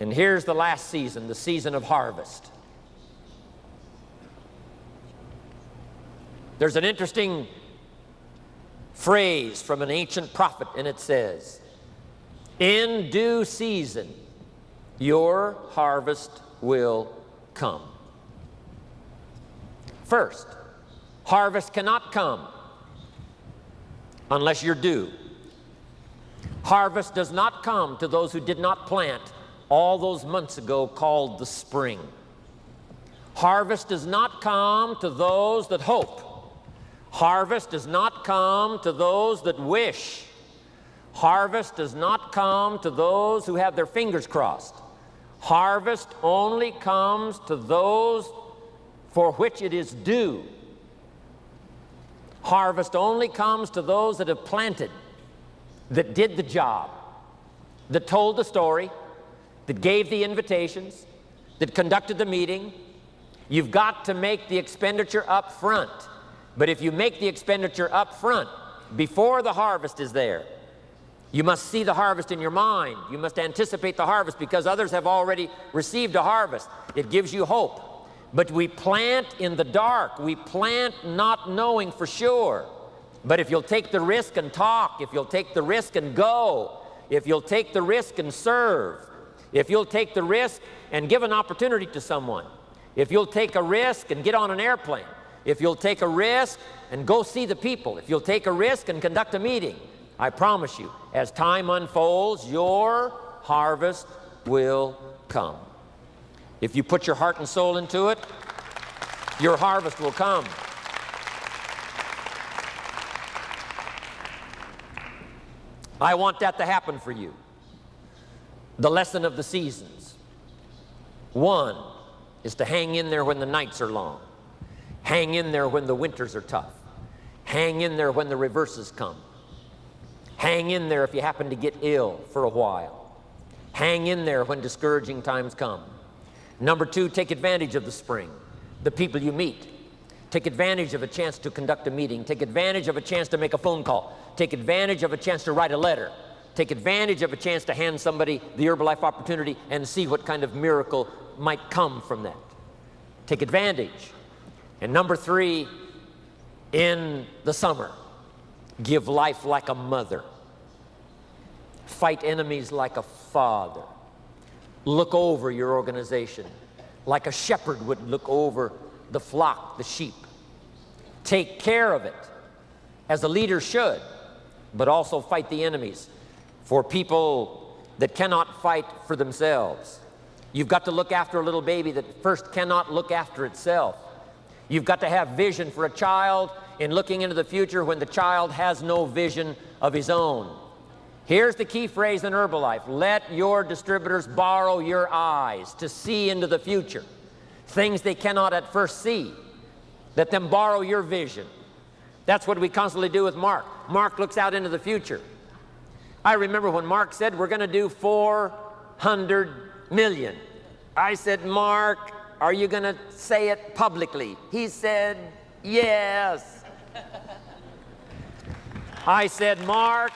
And here's the last season, the season of harvest. There's an interesting phrase from an ancient prophet, and it says, "In due season, your harvest will come." First, harvest cannot come unless you're due. Harvest does not come to those who did not plant all those months ago called the spring. Harvest does not come to those that hope. Harvest does not come to those that wish. Harvest does not come to those who have their fingers crossed. Harvest only comes to those for which it is due. Harvest only comes to those that have planted, that did the job, that told the story, that gave the invitations, that conducted the meeting. You've got to make the expenditure up front. But if you make the expenditure up front, before the harvest is there, you must see the harvest in your mind. You must anticipate the harvest because others have already received a harvest. It gives you hope. But we plant in the dark. We plant not knowing for sure. But if you'll take the risk and talk, if you'll take the risk and go, if you'll take the risk and serve, if you'll take the risk and give an opportunity to someone, if you'll take a risk and get on an airplane, if you'll take a risk and go see the people, if you'll take a risk and conduct a meeting, I promise you, as time unfolds, your harvest will come. If you put your heart and soul into it, your harvest will come. I want that to happen for you. The lesson of the seasons. One is to hang in there when the nights are long. Hang in there when the winters are tough. Hang in there when the reverses come. Hang in there if you happen to get ill for a while. Hang in there when discouraging times come. Number two, take advantage of the spring, the people you meet. Take advantage of a chance to conduct a meeting. Take advantage of a chance to make a phone call. Take advantage of a chance to write a letter. Take advantage of a chance to hand somebody the Herbalife opportunity and see what kind of miracle might come from that. Take advantage. And number three, in the summer, give life like a mother. Fight enemies like a father. Look over your organization like a shepherd would look over the flock, the sheep. Take care of it as a leader should, but also fight the enemies for people that cannot fight for themselves. You've got to look after a little baby that first cannot look after itself. You've got to have vision for a child in looking into the future when the child has no vision of his own. Here's the key phrase in Herbalife. Let your distributors borrow your eyes to see into the future. Things they cannot at first see. Let them borrow your vision. That's what we constantly do with Mark. Mark looks out into the future. I remember when Mark said, we're going to do 400 million. I said, Mark, are you going to say it publicly? He said, yes. I said, Mark,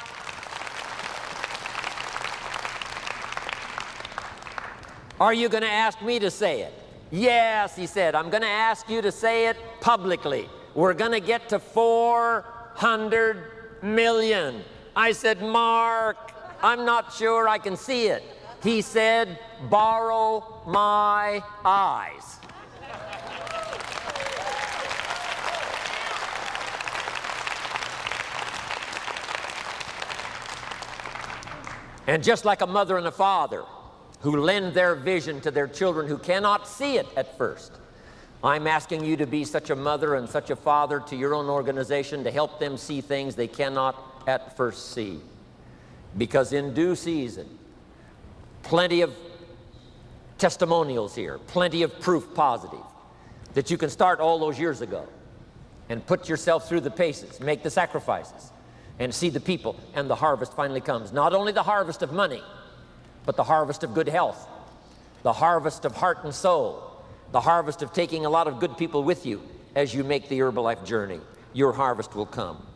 are you going to ask me to say it? Yes, he said, I'm going to ask you to say it publicly. We're going to get to 400 million. I said, Mark, I'm not sure I can see it. He said, borrow my eyes. And just like a mother and a father who lend their vision to their children who cannot see it at first, I'm asking you to be such a mother and such a father to your own organization to help them see things they cannot at first see. Because in due season, plenty of testimonials here, plenty of proof positive that you can start all those years ago and put yourself through the paces, make the sacrifices, and see the people, and the harvest finally comes. Not only the harvest of money, but the harvest of good health, the harvest of heart and soul, the harvest of taking a lot of good people with you as you make the Herbalife journey. Your harvest will come.